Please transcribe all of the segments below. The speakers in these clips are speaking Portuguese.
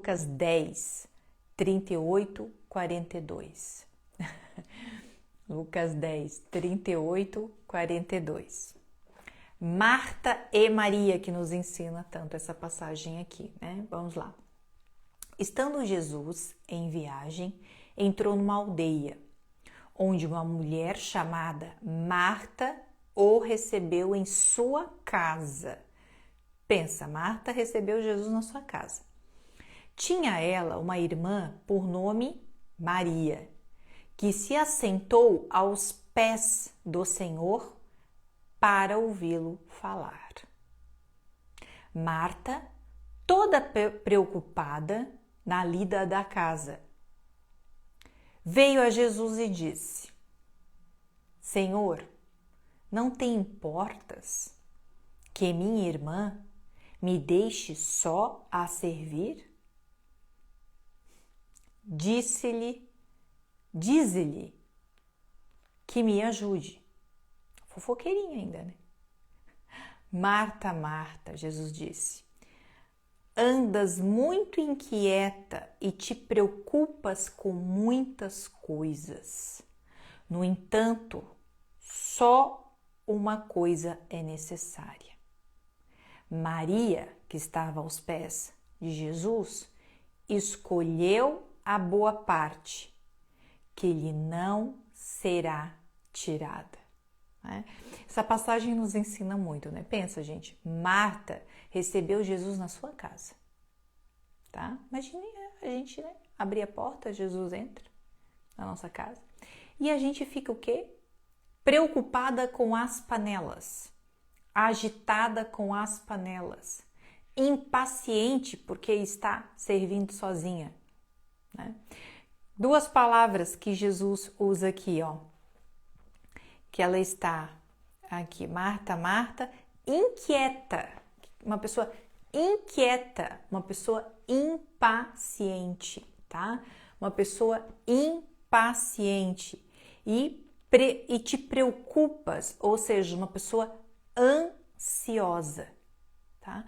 Lucas 10, 38, 42. Lucas 10, 38, 42. Marta e Maria que nos ensina tanto essa passagem aqui, né? Vamos lá. Estando Jesus em viagem, entrou numa aldeia, onde uma mulher chamada Marta o recebeu em sua casa. Pensa, Marta recebeu Jesus na sua casa. Tinha ela uma irmã por nome Maria, que se assentou aos pés do Senhor para ouvi-lo falar. Marta, toda preocupada na lida da casa, veio a Jesus e disse: Senhor, não te importas que minha irmã me deixe só a servir? Dize-lhe que me ajude. Fofoqueirinha ainda, né? Marta, Marta, Jesus disse, andas muito inquieta e te preocupas com muitas coisas. No entanto, só uma coisa é necessária. Maria, que estava aos pés de Jesus, escolheu a boa parte, que lhe não será tirada. Essa passagem nos ensina muito, né? Pensa, gente, Marta recebeu Jesus na sua casa, tá? Imagine a gente, né, abrir a porta, Jesus entra na nossa casa e a gente fica o quê? Preocupada com as panelas, agitada com as panelas, impaciente porque está servindo sozinha, né? Duas palavras que Jesus usa aqui, ó, que ela está aqui, Marta, Marta, inquieta, uma pessoa inquieta, uma pessoa impaciente, tá? Uma pessoa impaciente e te preocupas, ou seja, uma pessoa ansiosa, tá?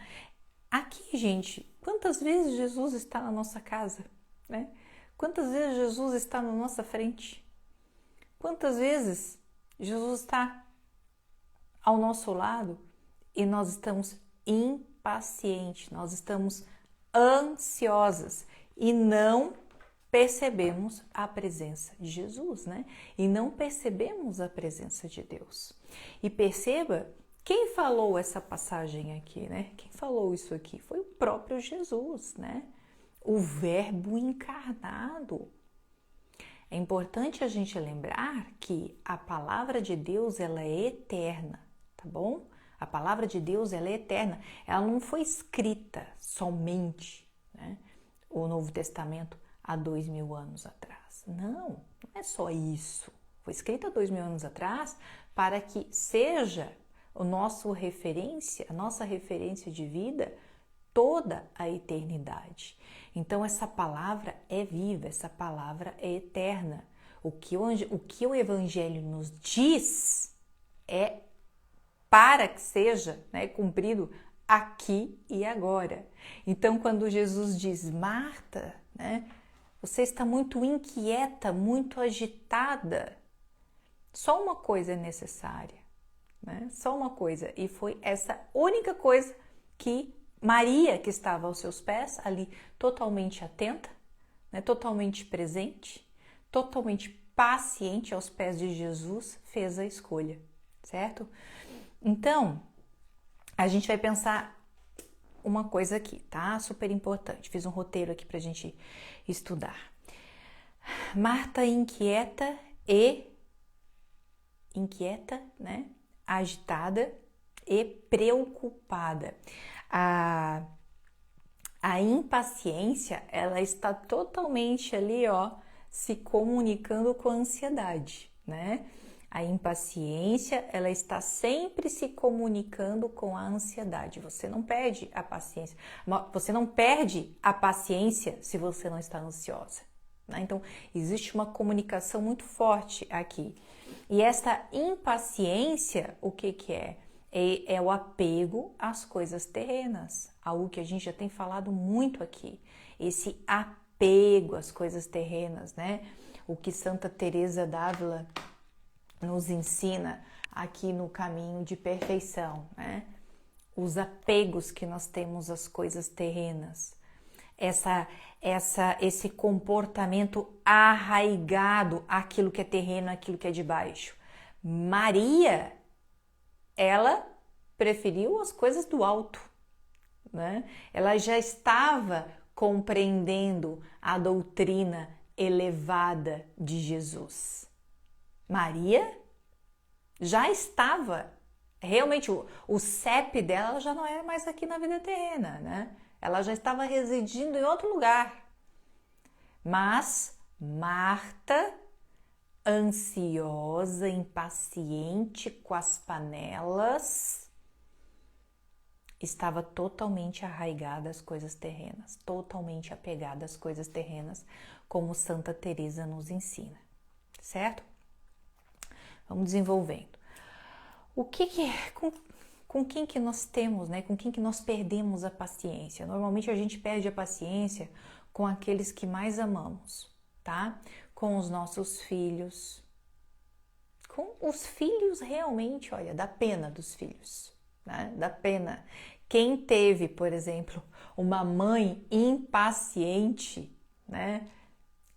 Aqui, gente, quantas vezes Jesus está na nossa casa, né? Quantas vezes Jesus está na nossa frente? Quantas vezes Jesus está ao nosso lado e nós estamos impacientes, nós estamos ansiosas e não percebemos a presença de Jesus, né? E não percebemos a presença de Deus. E perceba, quem falou essa passagem aqui, né? Quem falou isso aqui foi o próprio Jesus, né? O Verbo encarnado. É importante a gente lembrar que a palavra de Deus, ela é eterna, tá bom? A palavra de Deus, ela é eterna. Ela não foi escrita somente, né? O Novo Testamento há 2000 anos atrás. Não é só isso. Foi escrita há 2000 anos atrás para que seja a nossa referência de vida toda a eternidade. Então essa palavra é viva, essa palavra é eterna. O que o Evangelho nos diz é para que seja, né, cumprido aqui e agora. Então quando Jesus diz, Marta, né, você está muito inquieta, muito agitada, só uma coisa é necessária, né? Só uma coisa, e foi essa única coisa que Maria, que estava aos seus pés, ali totalmente atenta, né, totalmente presente, totalmente paciente aos pés de Jesus, fez a escolha, certo? Então, a gente vai pensar uma coisa aqui, tá? Super importante. Fiz um roteiro aqui pra gente estudar. Marta inquieta, né? Agitada e preocupada. A impaciência, ela está totalmente ali, ó, se comunicando com a ansiedade, né? A impaciência, ela está sempre se comunicando com a ansiedade. Você não perde a paciência. Você não perde a paciência se você não está ansiosa, né? Então, existe uma comunicação muito forte aqui. E essa impaciência, o que é? É o apego às coisas terrenas, algo que a gente já tem falado muito aqui. esse apego às coisas terrenas, né? O que Santa Teresa d'Ávila nos ensina aqui no caminho de perfeição, né? Os apegos que nós temos às coisas terrenas, esse comportamento arraigado àquilo que é terreno, àquilo que é de baixo. Maria, ela preferiu as coisas do alto, né? Ela já estava compreendendo a doutrina elevada de Jesus. Maria já estava, realmente o CEP dela já não era mais aqui na vida terrena, né? Ela já estava residindo em outro lugar. Mas Marta, ansiosa, impaciente com as panelas, estava totalmente arraigada às coisas terrenas, totalmente apegada às coisas terrenas, como Santa Teresa nos ensina, certo? Vamos desenvolvendo. Com quem que nós temos, né? Com quem que nós perdemos a paciência? Normalmente a gente perde a paciência com aqueles que mais amamos, tá? Com os nossos filhos. Com os filhos realmente, olha, dá pena dos filhos, né? Dá pena. Quem teve, por exemplo, uma mãe impaciente, né?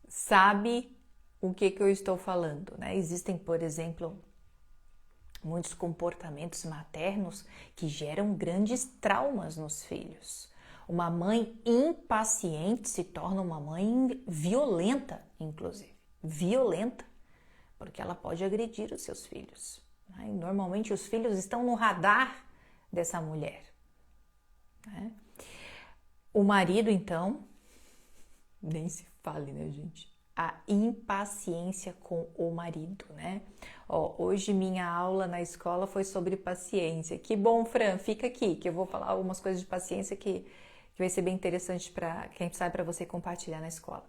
Sabe o que eu estou falando, né? Existem, por exemplo, muitos comportamentos maternos que geram grandes traumas nos filhos. Uma mãe impaciente se torna uma mãe violenta, inclusive. Violenta, porque ela pode agredir os seus filhos. Né? E normalmente os filhos estão no radar dessa mulher. Né? O marido, então, nem se fale, né, gente? A impaciência com o marido, né? Ó, hoje minha aula na escola foi sobre paciência. Que bom, Fran, fica aqui que eu vou falar algumas coisas de paciência que vai ser bem interessante para quem sabe, para você compartilhar na escola.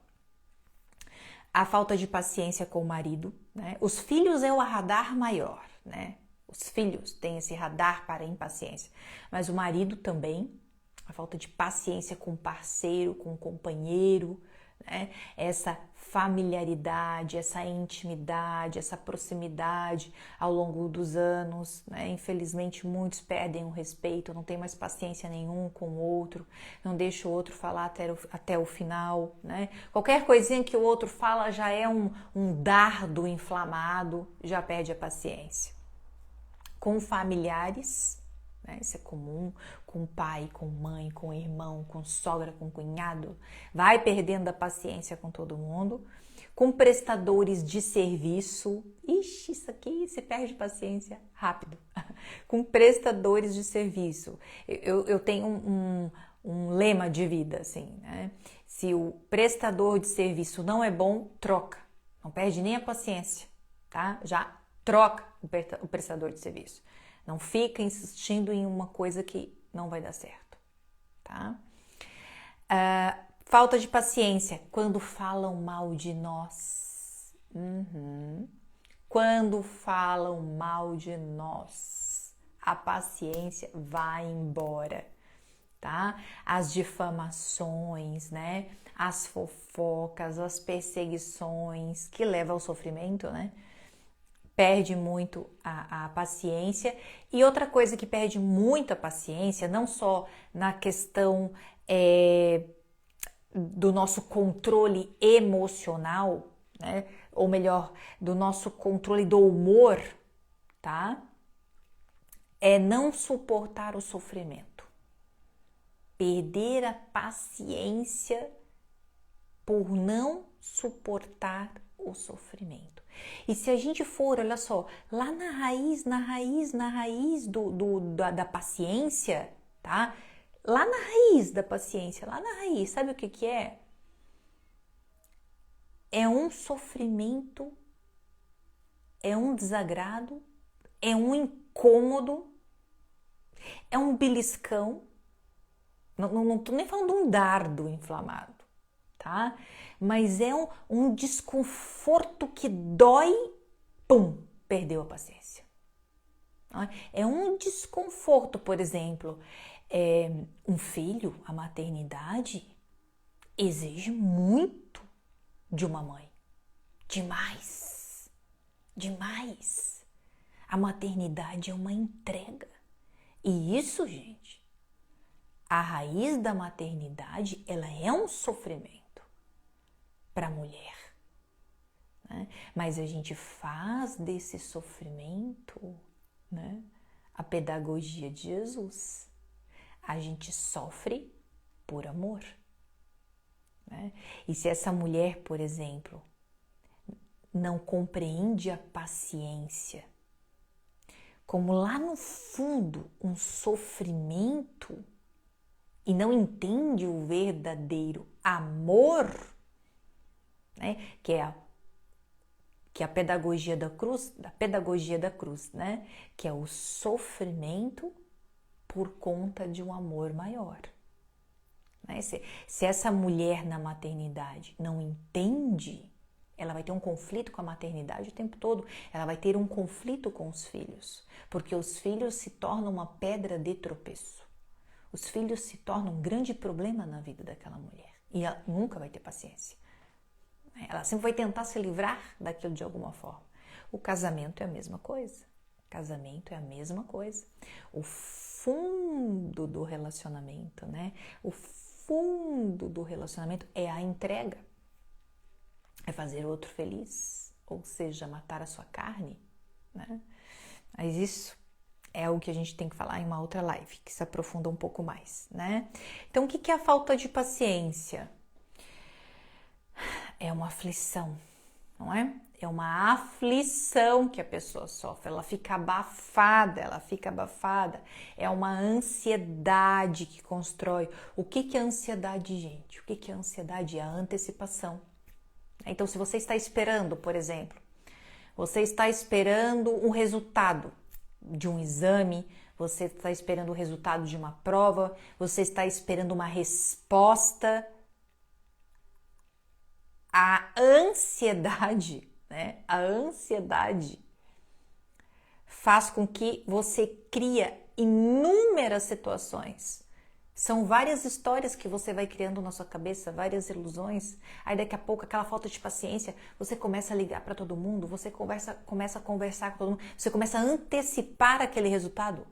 A falta de paciência com o marido, né? Os filhos é o radar maior, né? Os filhos têm esse radar para a impaciência, mas o marido também, a falta de paciência com o parceiro, com o companheiro, né? Essa familiaridade, essa intimidade, essa proximidade ao longo dos anos, né? Infelizmente muitos perdem o respeito, não tem mais paciência nenhum com o outro, não deixa o outro falar até o final, né? Qualquer coisinha que o outro fala já é um dardo inflamado, já perde a paciência. Com familiares, né? Isso é comum, com pai, com mãe, com irmão, com sogra, com cunhado, vai perdendo a paciência com todo mundo. Com prestadores de serviço, ixi, isso aqui se perde paciência rápido. Com prestadores de serviço, eu tenho um lema de vida, assim, né? Se o prestador de serviço não é bom, troca, não perde nem a paciência, tá? Já troca o prestador de serviço. Não fica insistindo em uma coisa que não vai dar certo, tá? Falta de paciência quando falam mal de nós. Quando falam mal de nós, a paciência vai embora, tá? As difamações, né? As fofocas, as perseguições que levam ao sofrimento, né? Perde muito a paciência. E outra coisa que perde muita paciência, não só na questão do nosso controle emocional, né? Ou melhor, do nosso controle do humor, tá? É não suportar o sofrimento. Perder a paciência por não suportar o sofrimento. E se a gente for, olha só, lá na raiz da paciência, tá? Lá na raiz da paciência, lá na raiz, sabe o que é? É um sofrimento, é um desagrado, é um incômodo, é um beliscão. Não tô nem falando de um dardo inflamado, tá? Mas é um desconforto que dói, pum, perdeu a paciência. É um desconforto, por exemplo, um filho, a maternidade, exige muito de uma mãe. Demais. Demais. A maternidade é uma entrega. E isso, gente, a raiz da maternidade, ela é um sofrimento para a mulher. Né? Mas a gente faz desse sofrimento, né, a pedagogia de Jesus. A gente sofre por amor. Né? E se essa mulher, por exemplo, não compreende a paciência como lá no fundo um sofrimento e não entende o verdadeiro amor, né? que é a pedagogia da cruz, né? Que é o sofrimento por conta de um amor maior. Né? Se essa mulher na maternidade não entende, ela vai ter um conflito com a maternidade o tempo todo, ela vai ter um conflito com os filhos, porque os filhos se tornam uma pedra de tropeço. Os filhos se tornam um grande problema na vida daquela mulher e ela nunca vai ter paciência. Ela sempre vai tentar se livrar daquilo de alguma forma. O casamento é a mesma coisa. O casamento é a mesma coisa. O fundo do relacionamento, né? O fundo do relacionamento é a entrega. É fazer o outro feliz, ou seja, matar a sua carne, né? Mas isso é o que a gente tem que falar em uma outra live, que se aprofunda um pouco mais, né? Então, o que é a falta de paciência? É uma aflição, não é? É uma aflição que a pessoa sofre, ela fica abafada. É uma ansiedade que constrói. O que é ansiedade, gente? O que é ansiedade? É a antecipação. Então, se você está esperando, por exemplo, você está esperando um resultado de um exame, você está esperando o resultado de uma prova, você está esperando uma resposta. A ansiedade, né? A ansiedade faz com que você cria inúmeras situações. São várias histórias que você vai criando na sua cabeça, várias ilusões. Aí daqui a pouco, aquela falta de paciência, você começa a ligar para todo mundo, você começa a conversar com todo mundo, você começa a antecipar aquele resultado.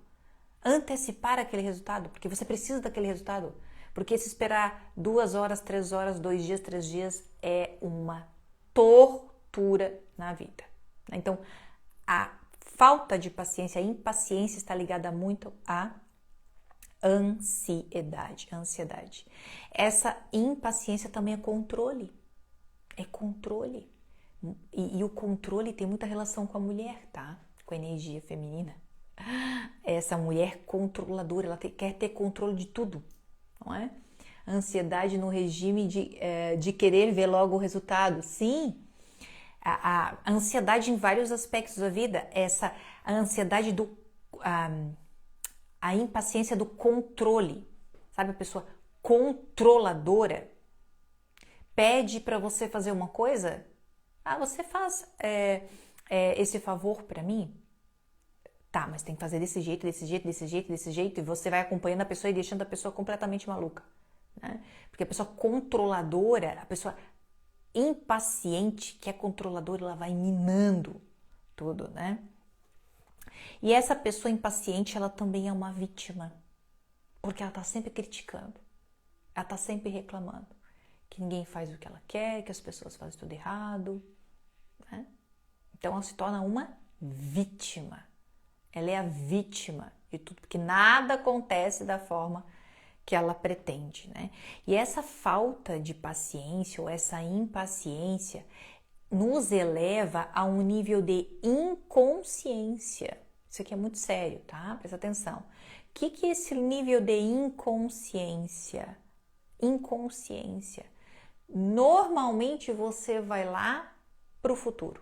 Porque você precisa daquele resultado. Porque se esperar 2 horas, 3 horas, 2 dias, 3 dias é uma tortura na vida. Então, a falta de paciência, a impaciência está ligada muito à ansiedade. Essa impaciência também é controle. E o controle tem muita relação com a mulher, tá? Com a energia feminina. Essa mulher controladora, ela quer ter controle de tudo. Não é? Ansiedade no regime de querer ver logo o resultado. Sim, a ansiedade em vários aspectos da vida. A ansiedade a impaciência do controle. Sabe, a pessoa controladora pede para você fazer uma coisa. Você faz esse favor para mim? Tá, mas tem que fazer desse jeito, e você vai acompanhando a pessoa e deixando a pessoa completamente maluca, né? Porque a pessoa controladora, a pessoa impaciente, que é controladora, ela vai minando tudo, né? E essa pessoa impaciente, ela também é uma vítima, porque ela tá sempre criticando, ela tá sempre reclamando, que ninguém faz o que ela quer, que as pessoas fazem tudo errado, né? Então ela se torna uma vítima. Ela é a vítima de tudo, porque nada acontece da forma que ela pretende, né? E essa falta de paciência ou essa impaciência nos eleva a um nível de inconsciência. Isso aqui é muito sério, tá? Presta atenção. O que é esse nível de inconsciência? Inconsciência. Normalmente você vai lá para o futuro.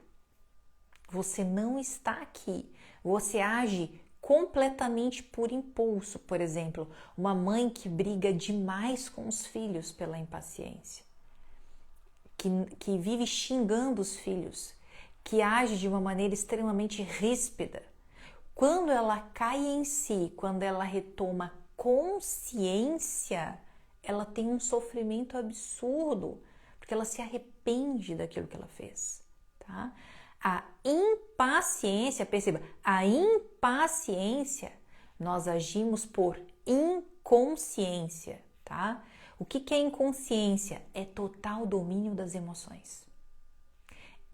Você não está aqui. Você age completamente por impulso. Por exemplo, uma mãe que briga demais com os filhos pela impaciência, que vive xingando os filhos, que age de uma maneira extremamente ríspida. Quando ela cai em si, quando ela retoma consciência, ela tem um sofrimento absurdo, porque ela se arrepende daquilo que ela fez, tá? A impaciência, perceba, a impaciência, nós agimos por inconsciência, tá? O que é inconsciência? É total domínio das emoções.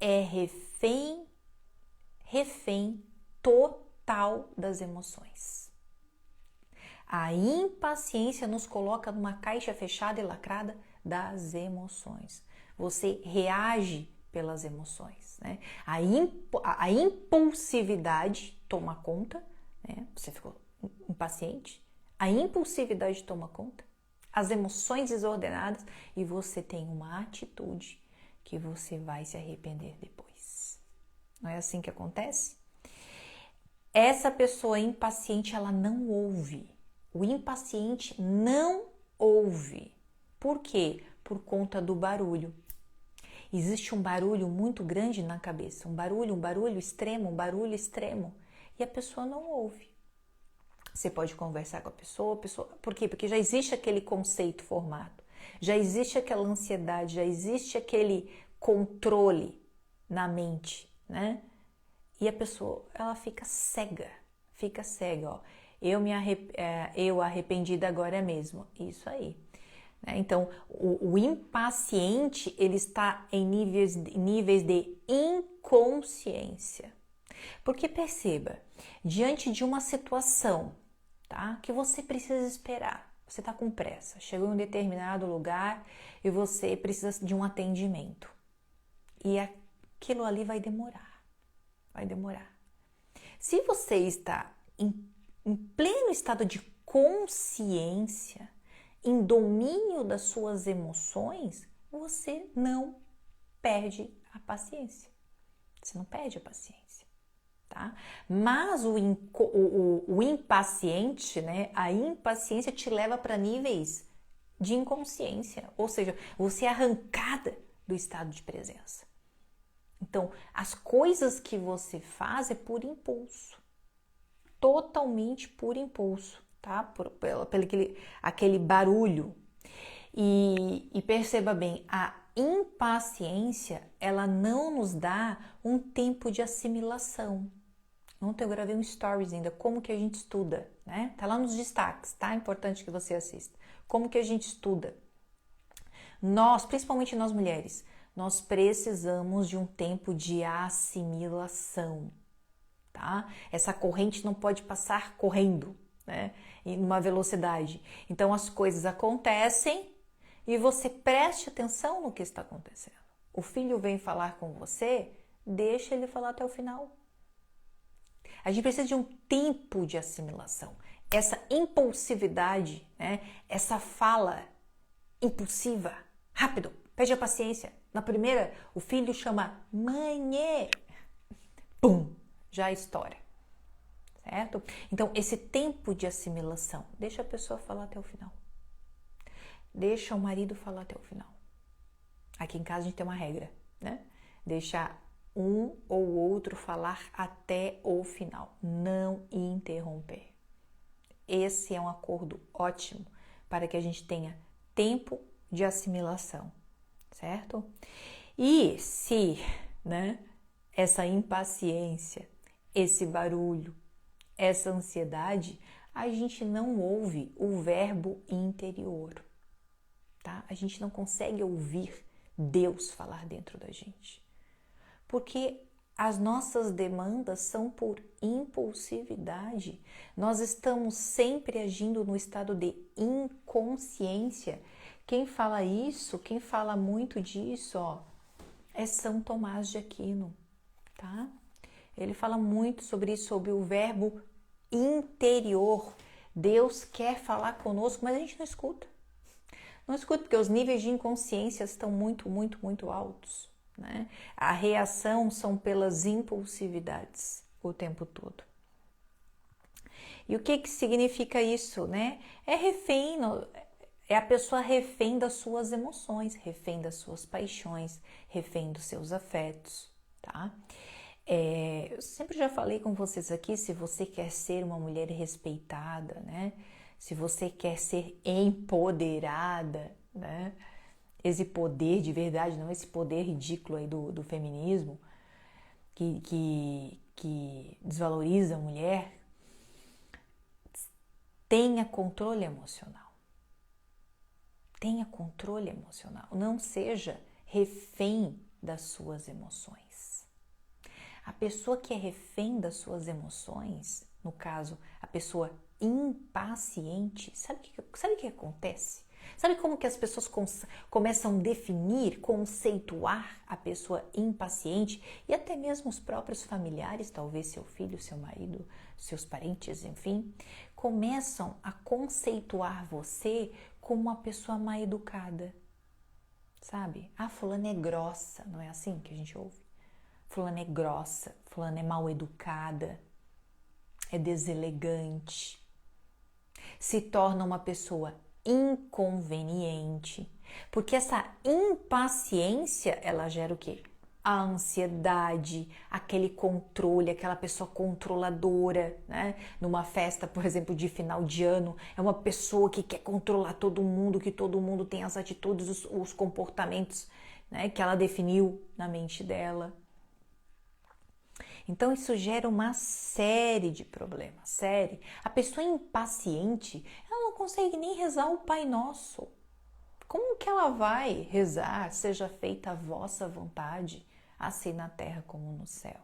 É refém total das emoções. A impaciência nos coloca numa caixa fechada e lacrada das emoções. Você reage pelas emoções, né? A impulsividade toma conta, né? Você ficou impaciente, a impulsividade toma conta, as emoções desordenadas, e você tem uma atitude que você vai se arrepender depois. Não é assim que acontece? Essa pessoa impaciente, ela não ouve. O impaciente não ouve. Por quê? Por conta do barulho. Existe um barulho muito grande na cabeça, um barulho extremo, e a pessoa não ouve. Você pode conversar com a pessoa, por quê? Porque já existe aquele conceito formado, já existe aquela ansiedade, já existe aquele controle na mente, né? E a pessoa, ela fica cega, ó. Eu arrependida agora mesmo, isso aí. Então, o impaciente, ele está em níveis de inconsciência. Porque perceba, diante de uma situação, tá, que você precisa esperar, você está com pressa, chegou em um determinado lugar e você precisa de um atendimento. E aquilo ali vai demorar. Se você está em pleno estado de consciência, em domínio das suas emoções, você não perde a paciência. Você não perde a paciência, tá? Mas o impaciente, né? A impaciência te leva para níveis de inconsciência, ou seja, você é arrancada do estado de presença. Então, as coisas que você faz é por impulso, totalmente por impulso, tá? Pelo aquele barulho. E perceba bem, a impaciência, ela não nos dá um tempo de assimilação. Ontem eu gravei um stories ainda, como que a gente estuda, né? Tá lá nos destaques, tá? É importante que você assista. Como que a gente estuda? Nós, principalmente nós mulheres, nós precisamos de um tempo de assimilação, tá? Essa corrente não pode passar correndo, né? Em uma velocidade. Então as coisas acontecem e você preste atenção no que está acontecendo. O filho vem falar com você, deixa ele falar até o final. A gente precisa de um tempo de assimilação. Essa impulsividade, né? Essa fala impulsiva, rápido, pede a paciência. Na primeira, o filho chama mãe, pum, já estoura, certo? Então, esse tempo de assimilação, deixa a pessoa falar até o final. Deixa o marido falar até o final. Aqui em casa a gente tem uma regra, né? Deixar um ou outro falar até o final, não interromper. Esse é um acordo ótimo para que a gente tenha tempo de assimilação, certo? E se, né, essa impaciência, esse barulho, essa ansiedade, a gente não ouve o verbo interior, tá? A gente não consegue ouvir Deus falar dentro da gente, porque as nossas demandas são por impulsividade. Nós estamos sempre agindo no estado de inconsciência. Quem fala isso, quem fala muito disso, ó, é São Tomás de Aquino, tá? Ele fala muito sobre isso, sobre o verbo interior. Deus quer falar conosco, mas a gente não escuta. Não escuta porque os níveis de inconsciência estão muito altos, né? A reação são pelas impulsividades o tempo todo. E o que significa isso, né? É a pessoa refém das suas emoções, refém das suas paixões, refém dos seus afetos, tá? Eu sempre já falei com vocês aqui, se você quer ser uma mulher respeitada, né? se você quer ser empoderada, né? Esse poder de verdade, não esse poder ridículo aí do feminismo, que desvaloriza a mulher, tenha controle emocional. Tenha controle emocional. Não seja refém das suas emoções. A pessoa que é refém das suas emoções, no caso, a pessoa impaciente, sabe o que acontece? Sabe como que as pessoas começam a definir, conceituar a pessoa impaciente e até mesmo os próprios familiares, talvez seu filho, seu marido, seus parentes, enfim, começam a conceituar você como uma pessoa mal educada, sabe? Ah, fulana é grossa, não é assim que a gente ouve? Fulana é grossa, fulana é mal educada, é deselegante, se torna uma pessoa inconveniente, porque essa impaciência, ela gera o quê? A ansiedade, aquele controle, aquela pessoa controladora, né? Numa festa, por exemplo, de final de ano, é uma pessoa que quer controlar todo mundo, que todo mundo tem as atitudes, os comportamentos, né, que ela definiu na mente dela. Então isso gera uma série de problemas, série. A pessoa impaciente, ela não consegue nem rezar o Pai Nosso. Como que ela vai rezar, seja feita a vossa vontade, assim na terra como no céu?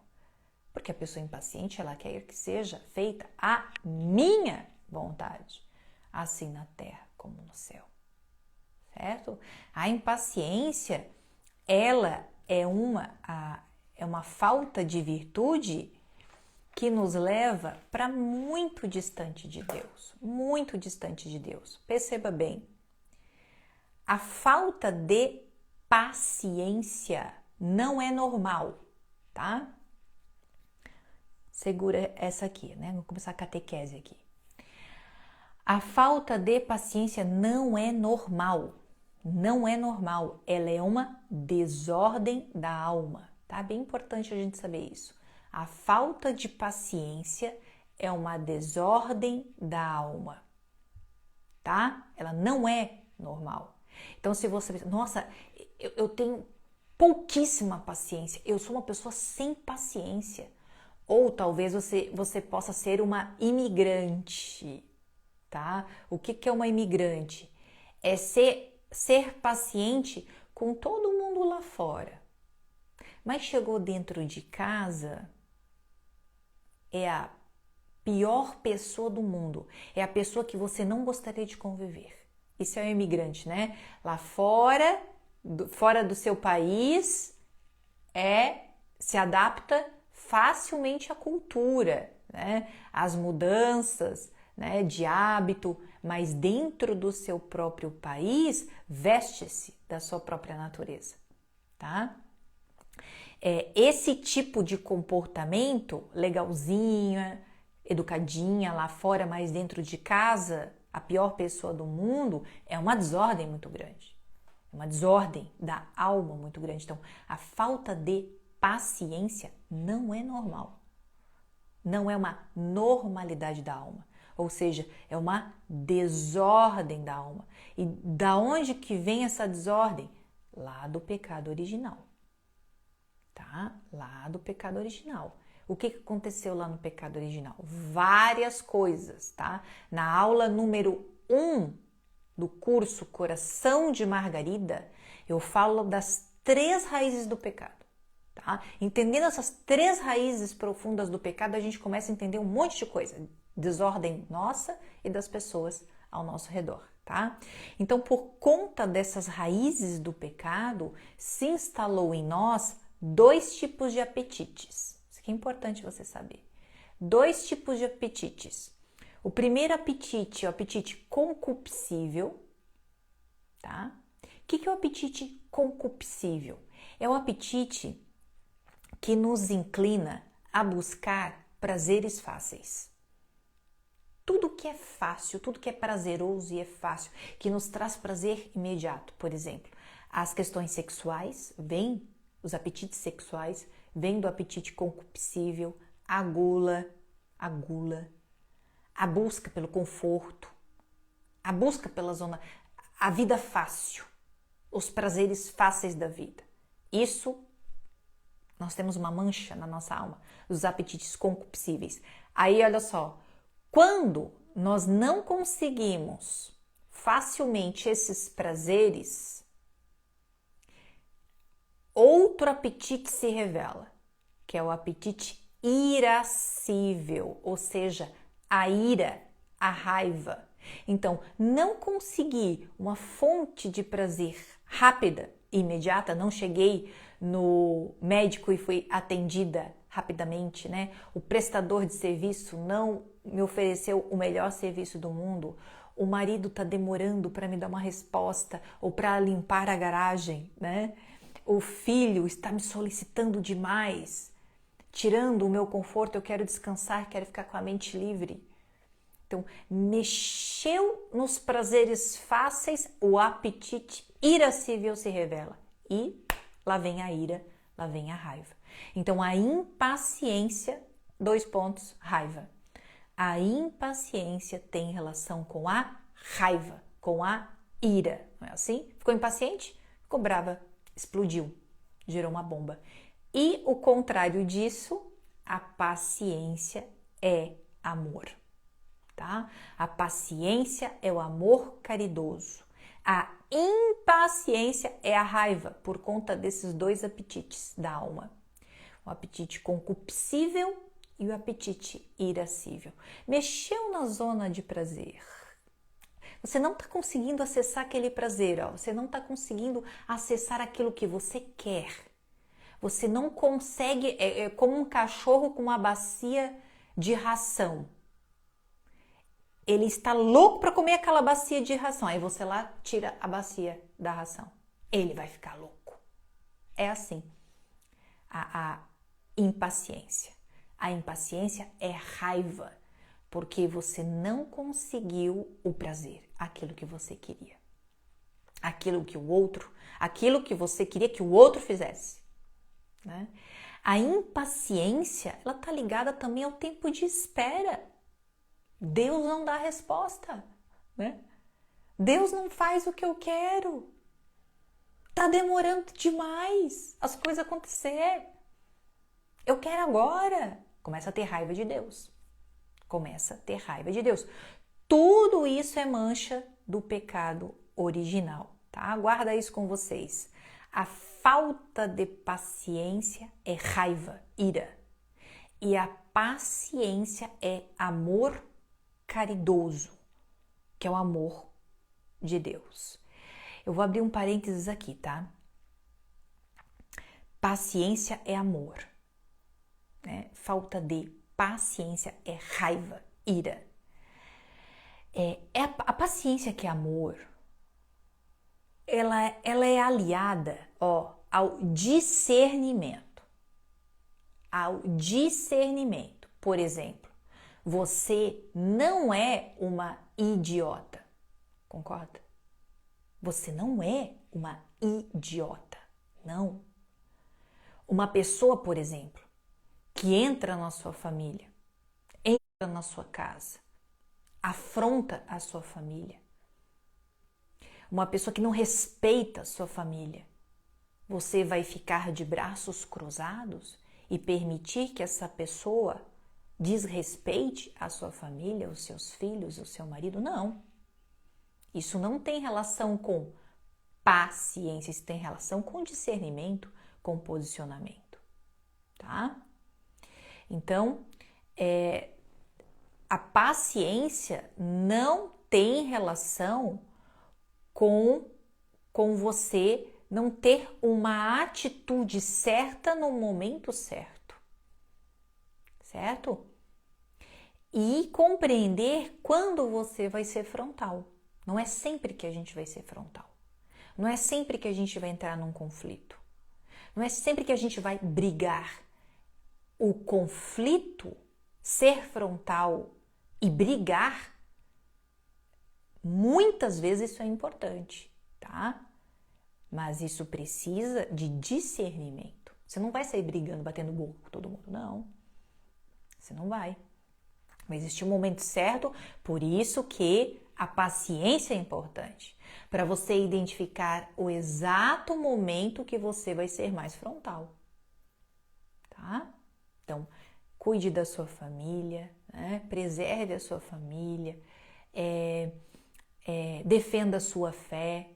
Porque a pessoa impaciente, ela quer que seja feita a minha vontade, assim na terra como no céu. Certo? A impaciência, ela é uma falta de virtude que nos leva para muito distante de Deus, muito distante de Deus. Perceba bem, a falta de paciência não é normal, tá? Segura essa aqui, né? Vou começar a catequese aqui. A falta de paciência não é normal, não é normal, ela é uma desordem da alma. Tá? Bem importante a gente saber isso. A falta de paciência é uma desordem da alma, tá? Ela não é normal. Então, se você pensa, nossa, eu tenho pouquíssima paciência, eu sou uma pessoa sem paciência. Ou talvez você possa ser uma imigrante, tá? O que é uma imigrante? É ser paciente com todo mundo lá fora. Mas chegou dentro de casa, é a pior pessoa do mundo. É a pessoa que você não gostaria de conviver. Isso é um imigrante, né? Lá fora, fora do seu país, se adapta facilmente à cultura, né? Às mudanças, né, de hábito, mas dentro do seu próprio país, veste-se da sua própria natureza, tá? Esse tipo de comportamento, legalzinha, educadinha lá fora, mas dentro de casa, a pior pessoa do mundo, é uma desordem muito grande. É uma desordem da alma muito grande. Então, a falta de paciência não é normal. Não é uma normalidade da alma. Ou seja, é uma desordem da alma. E da onde que vem essa desordem? Lá do pecado original. Tá? Lá do pecado original. O que aconteceu lá no pecado original? Várias coisas, tá? Na aula número 1 do curso Coração de Margarida, eu falo das 3 raízes do pecado, tá? Entendendo essas 3 raízes profundas do pecado, a gente começa a entender um monte de coisa, desordem nossa e das pessoas ao nosso redor, tá? Então, por conta dessas raízes do pecado, se instalou em nós 2 tipos de apetites. Isso aqui é importante você saber. 2 tipos de apetites. O primeiro apetite é o apetite concupiscível, tá? O que é o apetite concupiscível? É o apetite que nos inclina a buscar prazeres fáceis. Tudo que é fácil, tudo que é prazeroso e é fácil, que nos traz prazer imediato, por exemplo, as questões sexuais vêm. Os apetites sexuais vêm do apetite concupiscível, a gula, a busca pelo conforto, A busca pela zona, a vida fácil, os prazeres fáceis da vida. Isso, nós temos uma mancha na nossa alma, os apetites concupiscíveis. Aí, olha só, quando nós não conseguimos facilmente esses prazeres, outro apetite se revela, que é o apetite irascível, ou seja, a ira, a raiva. Então, não conseguir uma fonte de prazer rápida e imediata, não cheguei no médico e fui atendida rapidamente, né? O prestador de serviço não me ofereceu o melhor serviço do mundo. O marido está demorando para me dar uma resposta ou para limpar a garagem, né? O filho está me solicitando demais, tirando o meu conforto. Eu quero descansar, quero ficar com a mente livre. Então, mexeu nos prazeres fáceis, o apetite irascível se revela. E lá vem a ira, lá vem a raiva. Então, a impaciência, 2 pontos, raiva. A impaciência tem relação com a raiva, com a ira. Não é assim? Ficou impaciente? Ficou brava, explodiu, gerou uma bomba. E o contrário disso, a paciência é amor. Tá? A paciência é o amor caridoso. A impaciência é a raiva por conta desses 2 apetites da alma. O apetite concupiscível e o apetite irascível. Mexeu na zona de prazer. Você não está conseguindo acessar aquele prazer, ó. Você não está conseguindo acessar aquilo que você quer. Você não consegue, é como um cachorro com uma bacia de ração. Ele está louco para comer aquela bacia de ração. Aí você lá tira a bacia da ração. Ele vai ficar louco. É assim. A impaciência. A impaciência é raiva, porque você não conseguiu o prazer, aquilo que você queria. Aquilo que você queria que o outro fizesse. Né? A impaciência, ela está ligada também ao tempo de espera. Deus não dá resposta, né? Deus não faz o que eu quero. Tá demorando demais as coisas acontecer. Eu quero agora. Começa a ter raiva de Deus. Começa a ter raiva de Deus. Tudo isso é mancha do pecado original, tá? Guarda isso com vocês. A falta de paciência é raiva, ira. E a paciência é amor caridoso, que é o amor de Deus. Eu vou abrir um parênteses aqui, tá? Paciência é amor, né? Falta de paciência é raiva, ira. A paciência que é amor, ela é aliada, ao discernimento. Ao discernimento. Por exemplo, você não é uma idiota, concorda? Você não é uma idiota, não. Uma pessoa, por exemplo, que entra na sua família, entra na sua casa, afronta a sua família, uma pessoa que não respeita a sua família, você vai ficar de braços cruzados e permitir que essa pessoa desrespeite a sua família, os seus filhos, o seu marido? Não. Isso não tem relação com paciência, isso tem relação com discernimento, com posicionamento, tá? Então, a paciência não tem relação com você não ter uma atitude certa no momento certo, certo? E compreender quando você vai ser frontal. Não é sempre que a gente vai ser frontal. Não é sempre que a gente vai entrar num conflito. Não é sempre que a gente vai brigar. O conflito, ser frontal e brigar, muitas vezes isso é importante, tá? Mas isso precisa de discernimento. Você não vai sair brigando, batendo boca com todo mundo, não. Você não vai. Vai existir um momento certo, por isso que A paciência é importante para você identificar o exato momento que você vai ser mais frontal, tá? Então, cuide da sua família, né? Preserve a sua família, defenda a sua fé.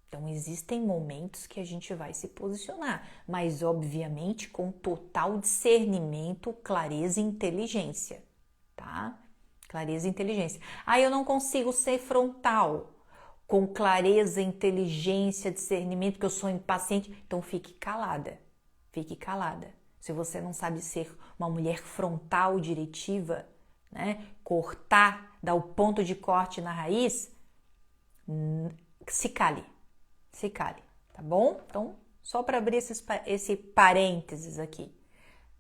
Então, existem momentos que a gente vai se posicionar, mas obviamente com total discernimento, clareza e inteligência, tá? Clareza e inteligência. Eu não consigo ser frontal com clareza, inteligência, discernimento, porque eu sou impaciente. Então, fique calada, fique calada. Se você não sabe ser uma mulher frontal, diretiva, né? Cortar, dar o ponto de corte na raiz, se cale. Se cale, tá bom? Então, só para abrir esse parênteses aqui,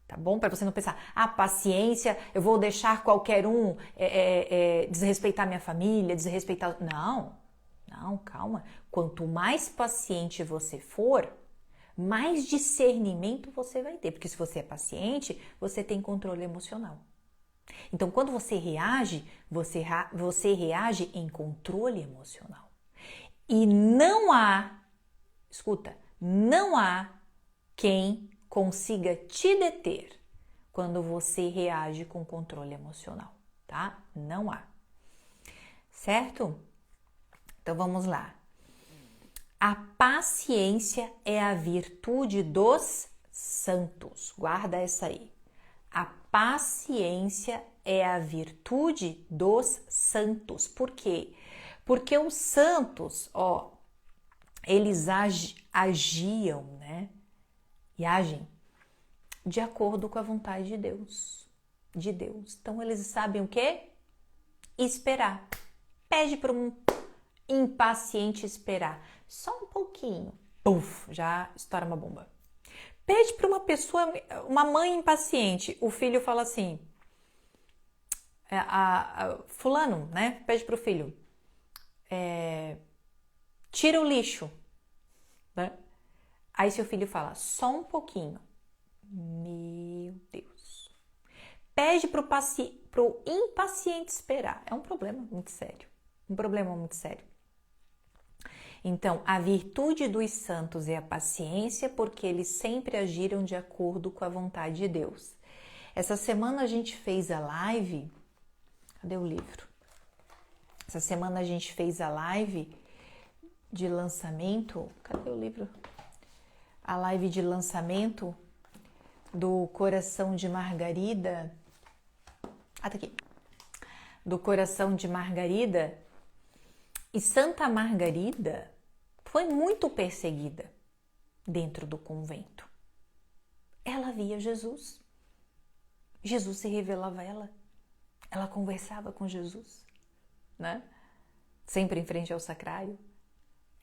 tá bom? Para você não pensar, paciência, eu vou deixar qualquer um desrespeitar minha família, desrespeitar... Não, calma. Quanto mais paciente você for, mais discernimento você vai ter. Porque se você é paciente, você tem controle emocional. Então, quando você reage, você reage em controle emocional. E não há quem consiga te deter quando você reage com controle emocional, tá? Não há. Certo? Então vamos lá. A paciência é a virtude dos santos. Guarda essa aí. A paciência é a virtude dos santos. Por quê? Porque os santos, eles agiam, né? E agem de acordo com a vontade de Deus. Então, eles sabem o quê? Esperar. Pede para um impaciente esperar. Só um pouquinho. Puf, já estoura uma bomba. Pede para uma pessoa, uma mãe impaciente. O filho fala assim, fulano, né? Pede para o filho. Tira o lixo, né? Aí seu filho fala, só um pouquinho. Meu Deus. Pede pro impaciente esperar. É um problema muito sério. Então, a virtude dos santos é a paciência, porque eles sempre agiram de acordo com a vontade de Deus. Essa semana a gente fez a live. Cadê o livro? Essa semana a gente fez a live de lançamento. Cadê o livro? A live de lançamento do Coração de Margarida. Tá aqui. Do Coração de Margarida. E Santa Margarida foi muito perseguida dentro do convento. Ela via Jesus. Jesus se revelava a ela. Ela conversava com Jesus, né? Sempre em frente ao sacrário.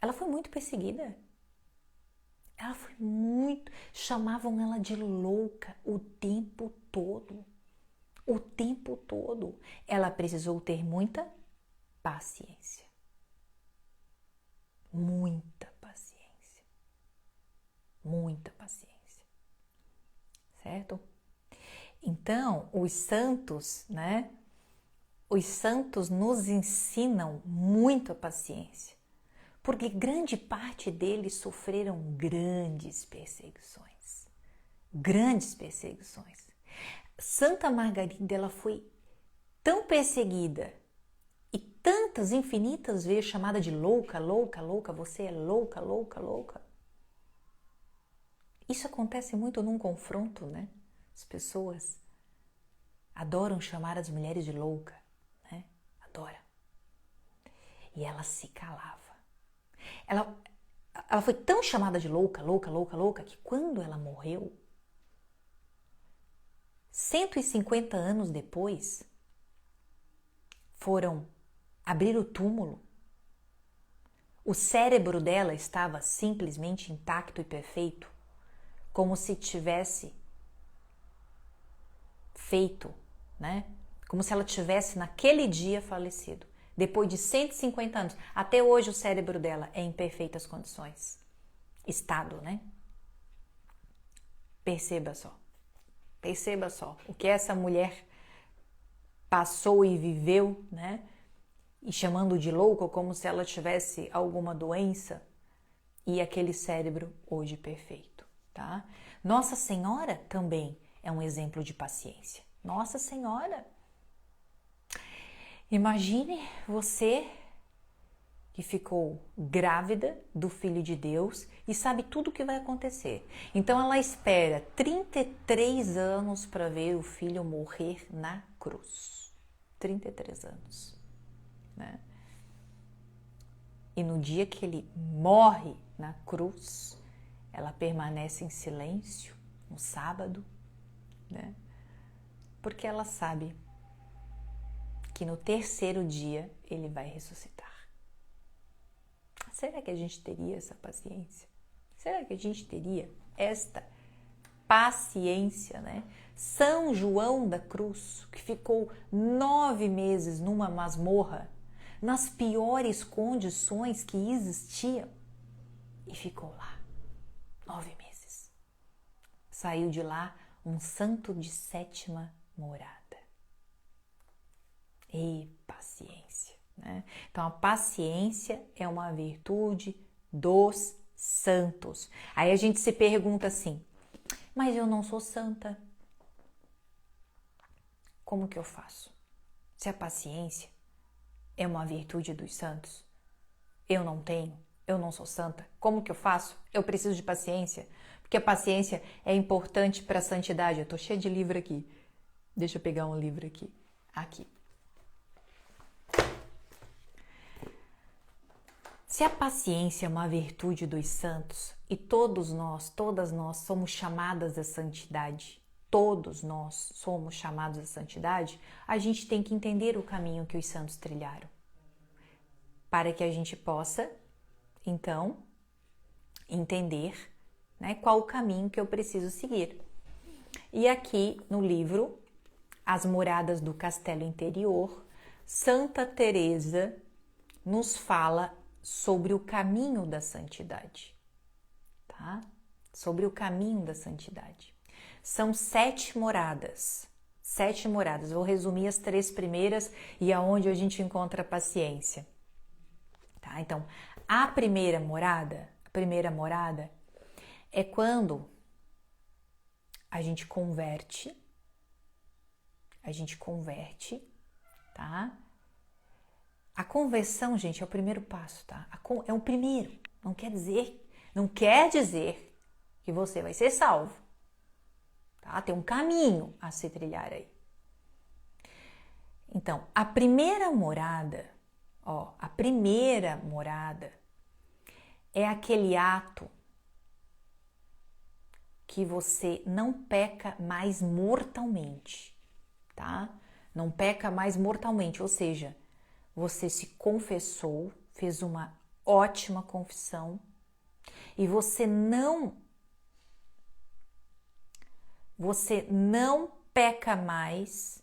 Ela foi muito perseguida. Chamavam ela de louca o tempo todo. O tempo todo. Ela precisou ter muita paciência. Muita paciência. Muita paciência. Certo? Então, os santos, né? Os santos nos ensinam muito a paciência, porque grande parte deles sofreram grandes perseguições. Grandes perseguições. Santa Margarida, ela foi tão perseguida e tantas infinitas vezes chamada de louca, louca, louca, você é louca, louca, louca. Isso acontece muito num confronto, né? As pessoas adoram chamar as mulheres de louca, né? Adora. E ela se calava. Ela foi tão chamada de louca, louca, louca, louca, que quando ela morreu, 150 anos depois, foram abrir o túmulo. O cérebro dela estava simplesmente intacto e perfeito, como se tivesse feito, né? Como se ela tivesse naquele dia falecido. Depois de 150 anos. Até hoje o cérebro dela é em perfeitas condições. Estado, né? Perceba só. O que essa mulher passou e viveu, né? e chamando de louca como se ela tivesse alguma doença, e aquele cérebro hoje perfeito, tá? Nossa Senhora também é um exemplo de paciência. Nossa Senhora! Imagine você que ficou grávida do Filho de Deus e sabe tudo o que vai acontecer. Então ela espera 33 anos para ver o filho morrer na cruz. 33 anos, né? E no dia que ele morre na cruz, ela permanece em silêncio, no sábado, né? Porque ela sabe que no terceiro dia ele vai ressuscitar. Será que a gente teria essa paciência? Será que a gente teria esta paciência, né? São João da Cruz, que ficou 9 meses numa masmorra, nas piores condições que existiam, e ficou lá 9 meses. Saiu de lá um santo de 7ª morada. E paciência, né? Então a paciência é uma virtude dos santos. Aí a gente se pergunta assim, mas eu não sou santa. Como que eu faço? Se a paciência é uma virtude dos santos, eu não tenho, eu não sou santa. Como que eu faço? Eu preciso de paciência, porque a paciência é importante para a santidade. Eu tô cheia de livro aqui. Deixa eu pegar um livro aqui. Aqui. Se a paciência é uma virtude dos santos e todas nós somos chamadas à santidade, todos nós somos chamados à santidade, a gente tem que entender o caminho que os santos trilharam, para que a gente possa, então, entender, né, qual o caminho que eu preciso seguir. E aqui no livro As Moradas do Castelo Interior, Santa Teresa nos fala sobre o caminho da santidade, tá? Sobre o caminho da santidade. São 7 moradas. 7 moradas. Vou resumir as 3 primeiras e aonde a gente encontra a paciência. Tá? Então, a primeira morada é quando a gente converte, tá? A conversão, gente, é o primeiro passo, tá? É o primeiro. Não quer dizer que você vai ser salvo, tá? Tem um caminho a se trilhar aí. Então, a primeira morada é aquele ato que você não peca mais mortalmente, tá? Não peca mais mortalmente, ou seja, você se confessou, fez uma ótima confissão e você não peca mais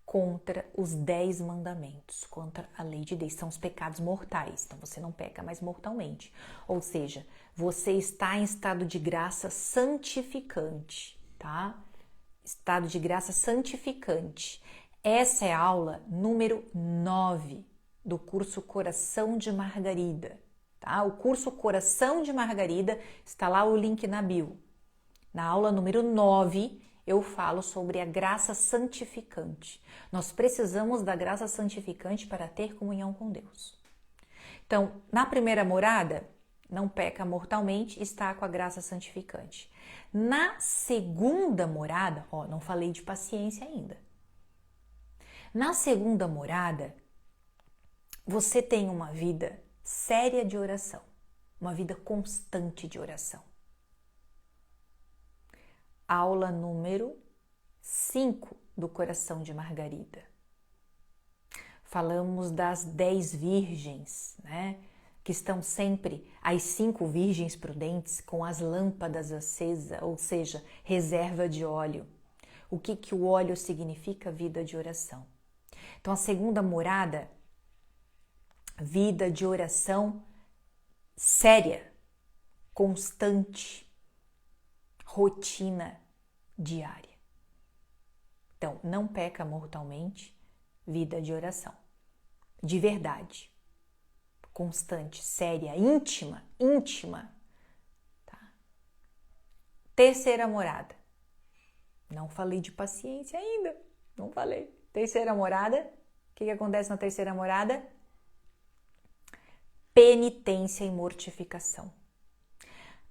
contra os 10 mandamentos, contra a lei de Deus. São os pecados mortais, então você não peca mais mortalmente. Ou seja, você está em estado de graça santificante, tá? Estado de graça santificante. Essa é a aula número 9 do curso Coração de Margarida, tá? O curso Coração de Margarida, está lá o link na bio. Na aula número 9, eu falo sobre a graça santificante. Nós precisamos da graça santificante para ter comunhão com Deus. Então, na primeira morada, não peca mortalmente, está com a graça santificante. Na segunda morada, não falei de paciência ainda. Na segunda morada, você tem uma vida séria de oração, uma vida constante de oração. Aula número 5 do Coração de Margarida. Falamos das 10 virgens, né? Que estão sempre, as 5 virgens prudentes com as lâmpadas acesas, ou seja, reserva de óleo. O que o óleo significa? Vida de oração. Então, a segunda morada, vida de oração séria, constante, rotina diária. Então, não peca mortalmente, vida de oração. de verdade, constante, séria, íntima. Tá? Terceira morada. Não falei de paciência ainda, não falei. Terceira morada, o que acontece na terceira morada? Penitência e mortificação.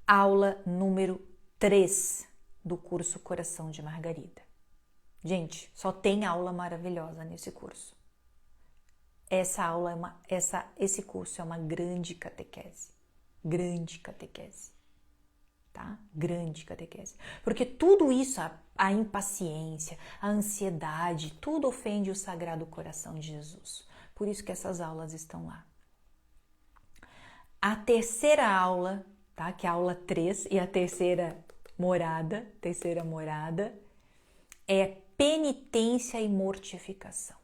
Aula número 3 do curso Coração de Margarida. Gente, só tem aula maravilhosa nesse curso. Esse curso é uma grande catequese. Grande catequese. Tá? Grande catequese. Porque tudo isso, a impaciência, a ansiedade, tudo ofende o Sagrado Coração de Jesus. Por isso que essas aulas estão lá. A terceira aula, tá? Que é a aula 3 e a terceira morada, é penitência e mortificação.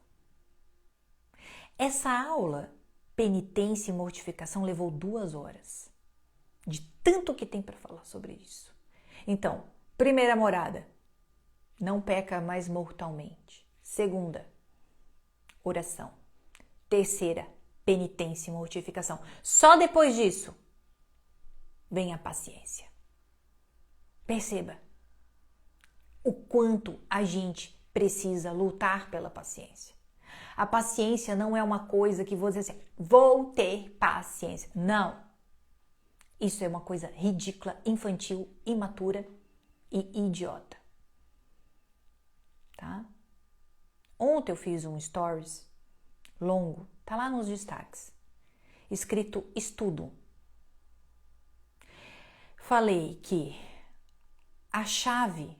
Essa aula, penitência e mortificação, levou 2 horas. De tanto que tem para falar sobre isso. Então, primeira morada, não peca mais mortalmente. Segunda, oração. Terceira, penitência e mortificação. Só depois disso, vem a paciência. Perceba o quanto a gente precisa lutar pela paciência. A paciência não é uma coisa que você diz assim, vou ter paciência. Não. Isso é uma coisa ridícula, infantil, imatura e idiota. Tá? Ontem eu fiz um stories longo, tá lá nos destaques, escrito estudo. Falei que a chave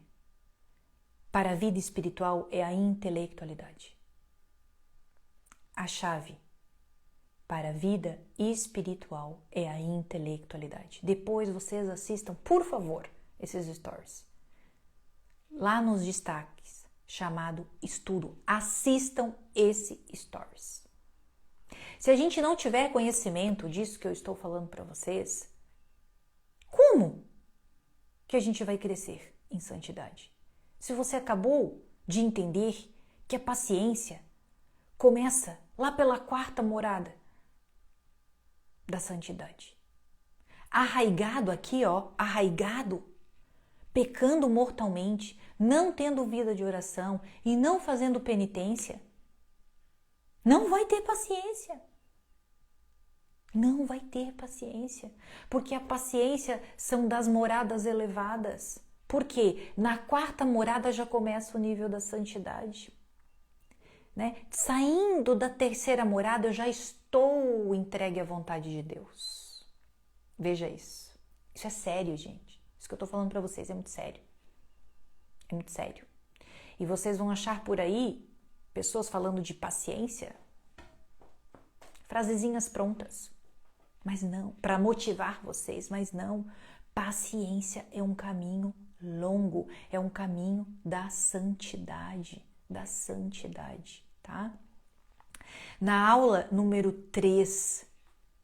para a vida espiritual é a intelectualidade. A chave para a vida espiritual é a intelectualidade. Depois vocês assistam, por favor, esses stories. Lá nos destaques, chamado estudo. Assistam esse stories. Se a gente não tiver conhecimento disso que eu estou falando para vocês, como que a gente vai crescer em santidade? Se você acabou de entender que a paciência começa lá pela 4ª morada da santidade. Arraigado aqui, arraigado, pecando mortalmente, não tendo vida de oração e não fazendo penitência, não vai ter paciência. Não vai ter paciência, porque a paciência são das moradas elevadas. Porque na 4ª morada já começa o nível da santidade. Né? Saindo da 3ª morada, eu já estou entregue à vontade de Deus. Veja isso. Isso é sério, gente. Isso que eu estou falando para vocês é muito sério. É muito sério. E vocês vão achar por aí pessoas falando de paciência, frasezinhas prontas. Mas não, para motivar vocês, mas não. Paciência é um caminho longo, é um caminho da santidade, tá? Na aula número 3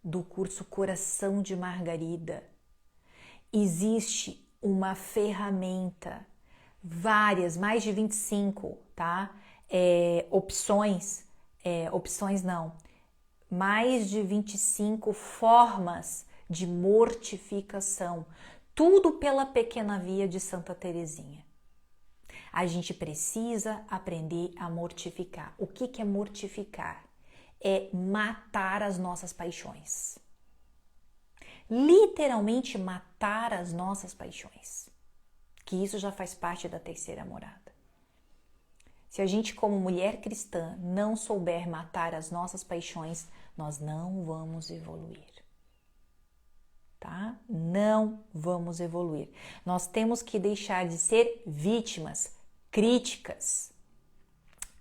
do curso Coração de Margarida, existe uma ferramenta, várias, mais de 25, tá? Mais de 25 formas de mortificação, tudo pela pequena via de Santa Teresinha. A gente precisa aprender a mortificar. O que é mortificar? É matar as nossas paixões. Literalmente matar as nossas paixões. Que isso já faz parte da 3ª morada. Se a gente, como mulher cristã, não souber matar as nossas paixões, nós não vamos evoluir. Tá? Não vamos evoluir. Nós temos que deixar de ser vítimas, críticas,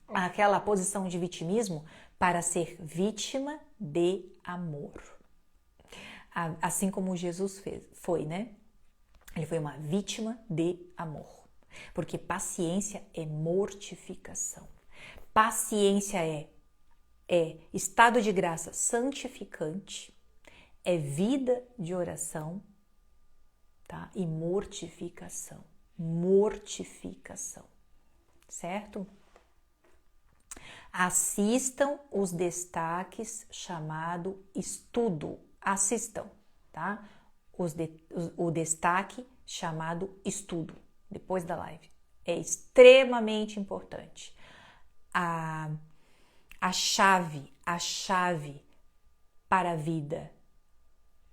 aquela posição de vitimismo, para ser vítima de amor. Assim como Jesus foi, né? Ele foi uma vítima de amor. Porque paciência é mortificação. Paciência é estado de graça santificante, é vida de oração, tá? E mortificação, certo? Assistam os destaques chamado estudo. Assistam, tá? O destaque chamado estudo, depois da live. É extremamente importante. A chave para a vida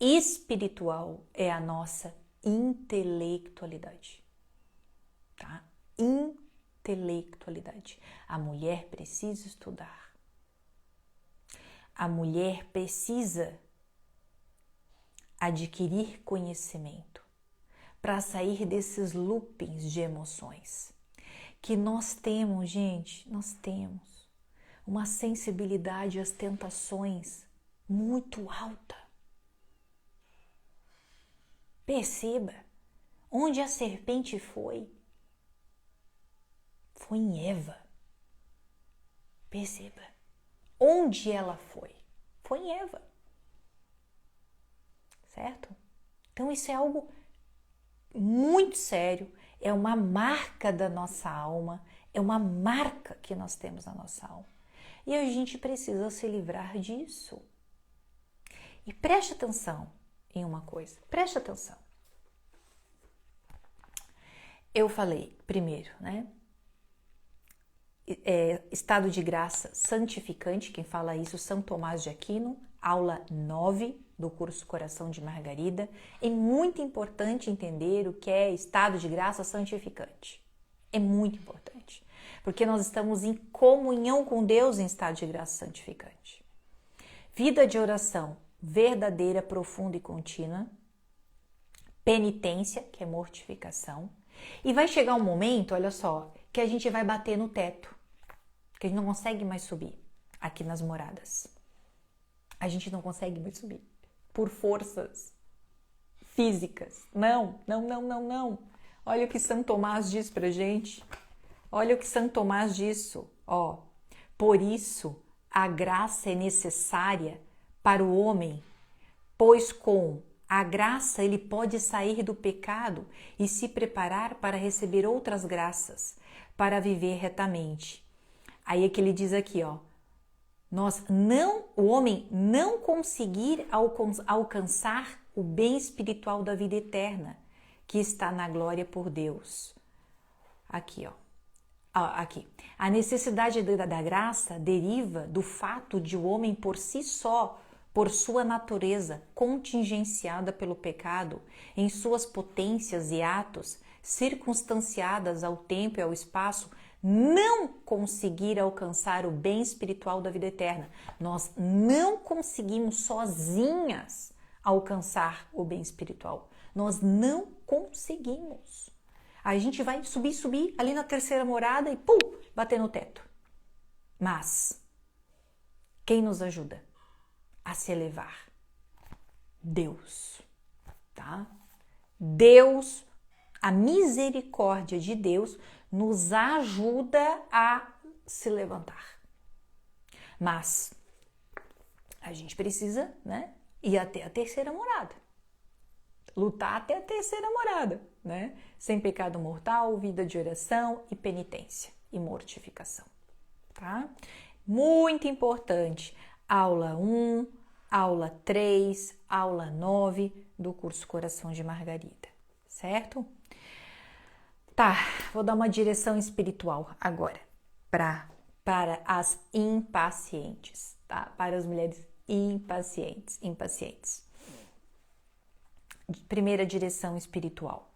espiritual é a nossa intelectualidade, tá? Intelectualidade. A mulher precisa estudar. A mulher precisa adquirir conhecimento para sair desses loopings de emoções que nós temos, gente, nós temos uma sensibilidade às tentações muito alta. Perceba, onde a serpente foi em Eva. Perceba, onde ela foi em Eva. Certo? Então isso é algo muito sério, é uma marca da nossa alma, é uma marca que nós temos na nossa alma. E a gente precisa se livrar disso. E preste atenção em uma coisa, preste atenção. Eu falei primeiro, né? Estado de graça santificante, quem fala isso, São Tomás de Aquino, aula 9 do curso Coração de Margarida. É muito importante entender o que é estado de graça santificante. É muito importante, porque nós estamos em comunhão com Deus em estado de graça santificante. Vida de oração verdadeira, profunda e contínua. Penitência, que é mortificação. E vai chegar um momento, olha só, que a gente vai bater no teto, que a gente não consegue mais subir aqui nas moradas. A gente não consegue mais subir por forças físicas. Não. Olha o que São Tomás diz pra gente. Olha o que São Tomás diz. Por isso a graça é necessária para o homem, pois com a graça ele pode sair do pecado e se preparar para receber outras graças, para viver retamente. Aí é que ele diz aqui, o homem não conseguir alcançar o bem espiritual da vida eterna, que está na glória por Deus. Aqui. A necessidade da graça deriva do fato de o homem por si só, por sua natureza contingenciada pelo pecado, em suas potências e atos, circunstanciadas ao tempo e ao espaço, não conseguir alcançar o bem espiritual da vida eterna. Nós não conseguimos sozinhas alcançar o bem espiritual. Nós não conseguimos. A gente vai subir ali na terceira morada e bater no teto. Mas quem nos ajuda a se elevar? Deus, tá? Deus, a misericórdia de Deus nos ajuda a se levantar. Mas a gente precisa, né, ir até a terceira morada. Lutar até a terceira morada, né? Sem pecado mortal, vida de oração e penitência e mortificação, tá? Muito importante. Aula 1, aula 3, aula 9 do curso Coração de Margarida, certo? Tá, vou dar uma direção espiritual agora para as impacientes, tá? Para as mulheres impacientes. Primeira direção espiritual.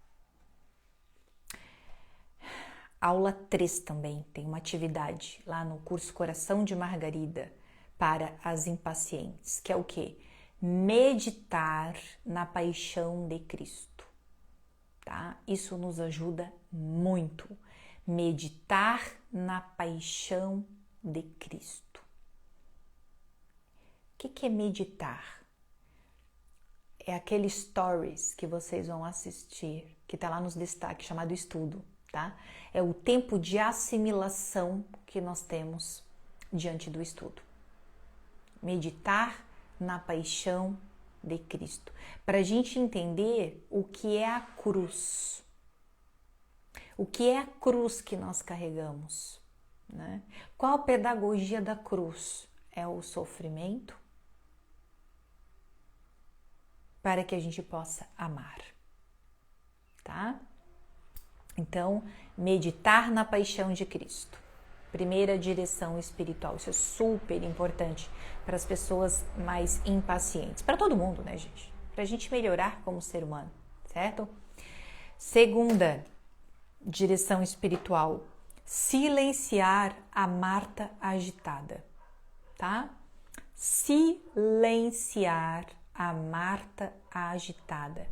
Aula 3 também tem uma atividade lá no curso Coração de Margarida para as impacientes, que é o quê? Meditar na paixão de Cristo, tá? Isso nos ajuda muito. Meditar na paixão de Cristo. O que é meditar? É aquele stories que vocês vão assistir, que tá lá nos destaques, chamado estudo, tá? É o tempo de assimilação que nós temos diante do estudo. Meditar na paixão de Cristo. Para a gente entender o que é a cruz. O que é a cruz que nós carregamos? né? Qual a pedagogia da cruz? É o sofrimento para que a gente possa amar, tá? Então, meditar na paixão de Cristo. Primeira direção espiritual. Isso é super importante para as pessoas mais impacientes. Para todo mundo, né, gente? Para a gente melhorar como ser humano, certo? Segunda direção espiritual. Silenciar a Marta agitada, tá? Silenciar a Marta agitada.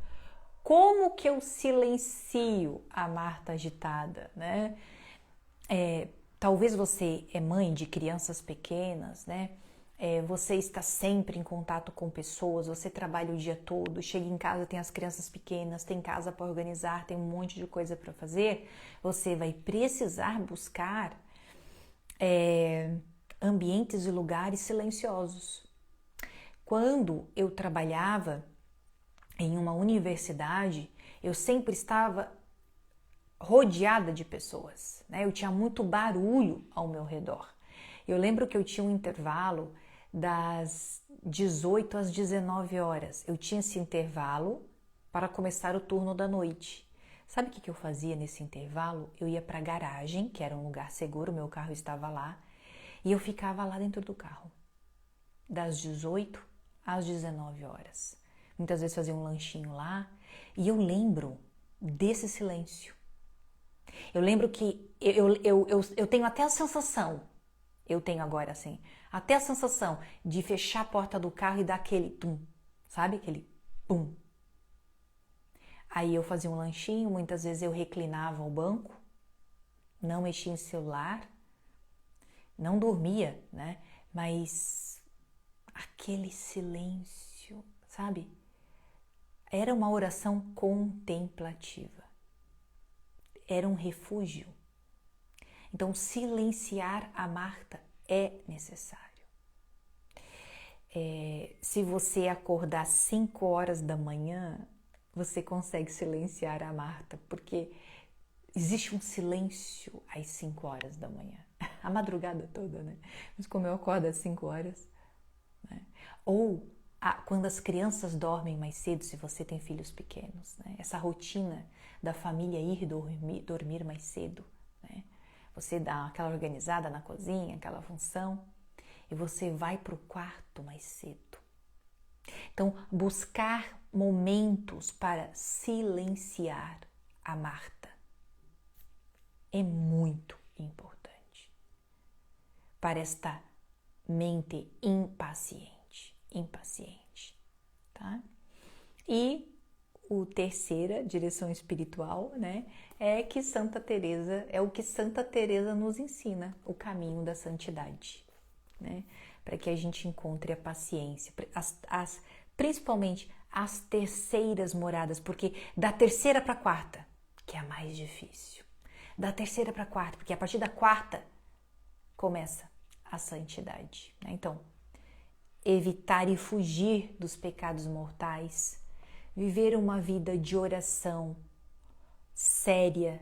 Como que eu silencio a Marta agitada, né? Talvez você é mãe de crianças pequenas, né? Você está sempre em contato com pessoas, você trabalha o dia todo, chega em casa, tem as crianças pequenas, tem casa para organizar, tem um monte de coisa para fazer. Você vai precisar buscar ambientes e lugares silenciosos. Quando eu trabalhava em uma universidade, eu sempre estava rodeada de pessoas, né? Eu tinha muito barulho ao meu redor. Eu lembro que eu tinha um intervalo das 18 às 19 horas. Eu tinha esse intervalo para começar o turno da noite. Sabe o que eu fazia nesse intervalo? Eu ia para a garagem, que era um lugar seguro, meu carro estava lá, e eu ficava lá dentro do carro, das 18 às 19 horas. Muitas vezes fazia um lanchinho lá, e eu lembro desse silêncio. Eu lembro que eu tenho até a sensação, eu tenho agora assim, até a sensação de fechar a porta do carro e dar aquele tum, sabe? Aquele pum. Aí eu fazia um lanchinho, muitas vezes eu reclinava ao banco, não mexia em celular, não dormia, né? Mas aquele silêncio, sabe? Era uma oração contemplativa. Era um refúgio. Então, silenciar a Marta é necessário. Se você acordar às 5 horas da manhã, você consegue silenciar a Marta, porque existe um silêncio às 5 horas da manhã. A madrugada toda, né? Mas como eu acordo às 5 horas, né? Ou quando as crianças dormem mais cedo, se você tem filhos pequenos, né? Essa rotina da família ir dormir mais cedo, né? Você dá aquela organizada na cozinha, aquela função, e você vai para o quarto mais cedo. Então, buscar momentos para silenciar a Marta é muito importante para esta mente impaciente, tá? E a terceira direção espiritual, né, é o que Santa Teresa nos ensina, o caminho da santidade, né? Para que a gente encontre a paciência, principalmente as terceiras moradas, porque da terceira para a quarta, que é a mais difícil, da terceira para a quarta, porque a partir da quarta começa a santidade, né? Então, evitar e fugir dos pecados mortais, viver uma vida de oração séria,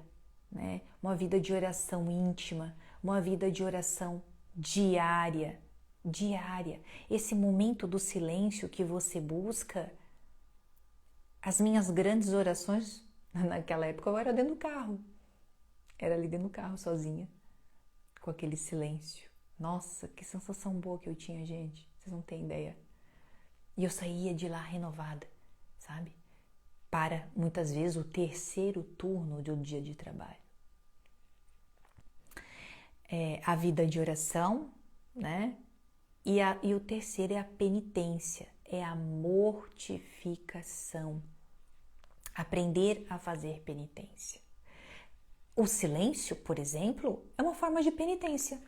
né? Uma vida de oração íntima, uma vida de oração diária. Esse momento do silêncio que você busca. As minhas grandes orações, naquela época, eu era dentro do carro. Era ali dentro do carro, sozinha, com aquele silêncio. Nossa, que sensação boa que eu tinha, gente. Vocês não têm ideia. E eu saía de lá renovada, sabe? Para, muitas vezes, o terceiro turno do dia de trabalho. A vida de oração, né? E o terceiro é a penitência, é a mortificação. Aprender a fazer penitência. O silêncio, por exemplo, é uma forma de penitência.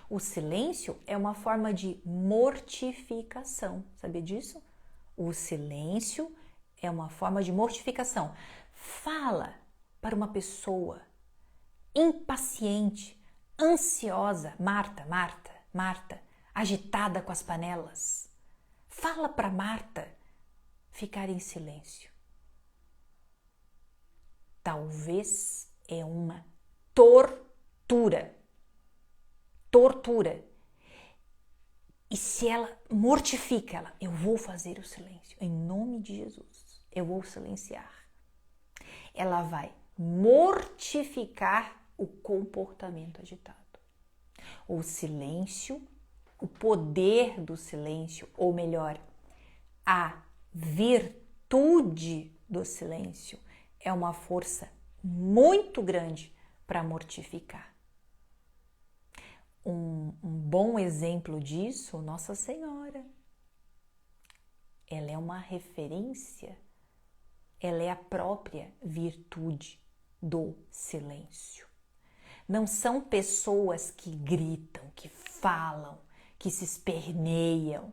O silêncio é uma forma de mortificação. Sabia disso? O silêncio é uma forma de mortificação. Fala para uma pessoa impaciente, ansiosa, Marta, agitada com as panelas. Fala para Marta ficar em silêncio. Talvez é uma tortura. tortura. E se ela mortifica ela, eu vou fazer o silêncio, em nome de Jesus, eu vou silenciar. Ela vai mortificar o comportamento agitado. O silêncio, o poder do silêncio, ou melhor, a virtude do silêncio é uma força muito grande para mortificar. Um bom exemplo disso, Nossa Senhora. Ela é uma referência, ela é a própria virtude do silêncio. Não são pessoas que gritam, que falam, que se esperneiam,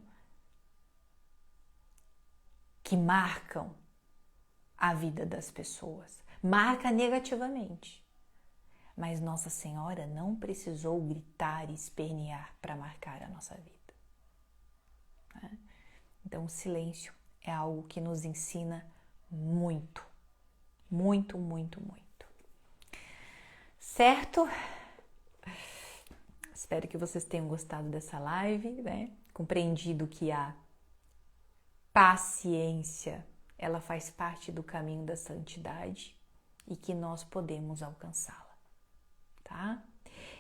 que marcam a vida das pessoas. Marca negativamente. Mas Nossa Senhora não precisou gritar e espernear para marcar a nossa vida. Então, o silêncio é algo que nos ensina muito, muito, muito, muito. Certo? Espero que vocês tenham gostado dessa live, né? Compreendido que a paciência, ela faz parte do caminho da santidade e que nós podemos alcançá-la. Tá?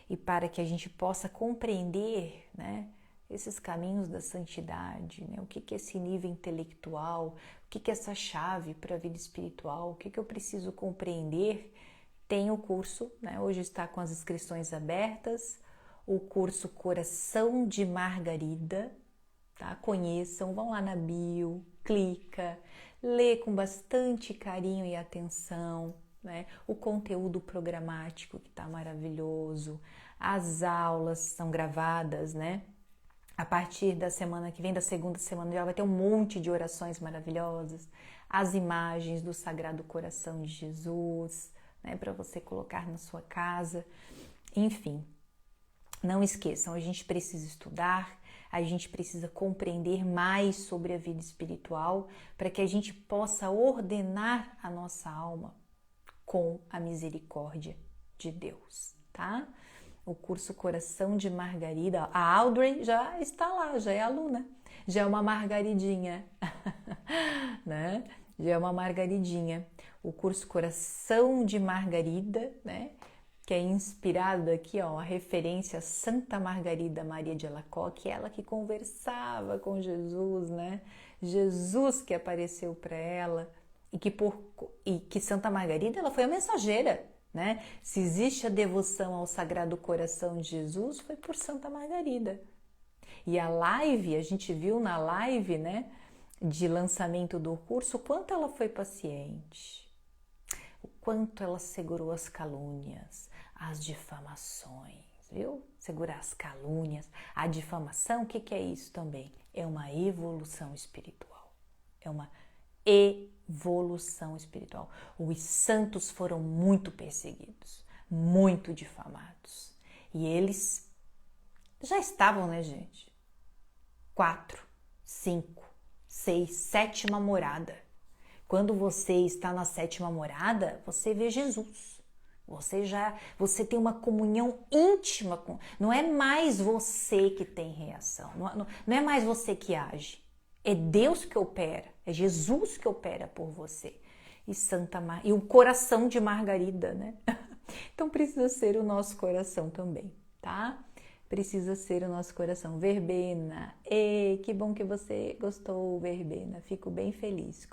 E para que a gente possa compreender, né, esses caminhos da santidade, né, o que é esse nível intelectual, o que é essa chave para a vida espiritual, o que eu preciso compreender, tem o curso, né, hoje está com as inscrições abertas, o curso Coração de Margarida, tá? Conheçam, vão lá na bio, clica, lê com bastante carinho e atenção, né? O conteúdo programático que está maravilhoso, as aulas são gravadas, né? A partir da semana que vem, da segunda semana, já vai ter um monte de orações maravilhosas, as imagens do Sagrado Coração de Jesus, né? Para você colocar na sua casa, enfim. Não esqueçam, a gente precisa estudar, a gente precisa compreender mais sobre a vida espiritual para que a gente possa ordenar a nossa alma com a misericórdia de Deus, tá? O curso Coração de Margarida, a Audrey já está lá, já é aluna, já é uma margaridinha, né? Já é uma margaridinha. O curso Coração de Margarida, né? Que é inspirado aqui, ó, a referência a Santa Margarida Maria de Alacoque, ela que conversava com Jesus, né? Jesus que apareceu para ela e que Santa Margarida ela foi a mensageira, né? Se existe a devoção ao Sagrado Coração de Jesus, foi por Santa Margarida. E a live, a gente viu na live, né, de lançamento do curso, o quanto ela foi paciente, o quanto ela segurou as calúnias, as difamações, viu? Segurar as calúnias, a difamação, o que é isso também? É uma evolução espiritual, é uma evolução espiritual. Os santos foram muito perseguidos, muito difamados, e eles já estavam, né, gente? 4, 5, 6, 7ª morada. Quando você está na 7ª morada, você vê Jesus. Você tem uma comunhão íntima com. Não é mais você que tem reação. Não é mais você que age. É Deus que opera. É Jesus que opera por você. E o coração de Margarida, né? Então precisa ser o nosso coração também, tá? Precisa ser o nosso coração. Verbena, que bom que você gostou, Verbena. Fico bem feliz,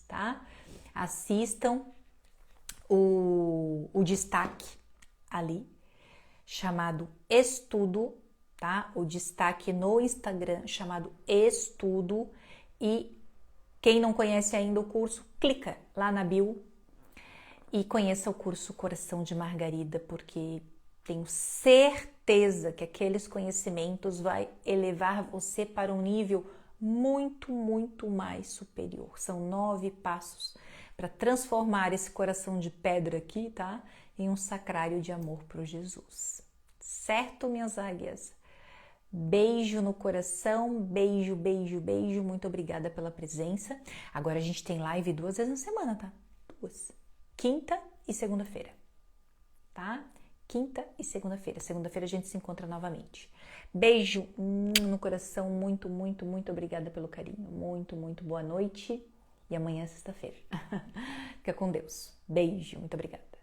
tá? Assistam o destaque ali, chamado Estudo, tá? O destaque no Instagram, chamado Estudo. E quem não conhece ainda o curso, clica lá na bio e conheça o curso Coração de Margarida, porque tenho certeza que aqueles conhecimentos vai elevar você para um nível muito, muito mais superior. São 9 passos para transformar esse coração de pedra aqui, tá? Em um sacrário de amor para Jesus. Certo, minhas águias? Beijo no coração, beijo, beijo, beijo. Muito obrigada pela presença. Agora a gente tem live 2 vezes na semana, tá? 2. Quinta e segunda-feira, tá? quinta e segunda-feira. Segunda-feira a gente se encontra novamente. Beijo no coração, muito, muito, muito obrigada pelo carinho. Muito, muito boa noite e amanhã é sexta-feira. Fica com Deus. Beijo, muito obrigada.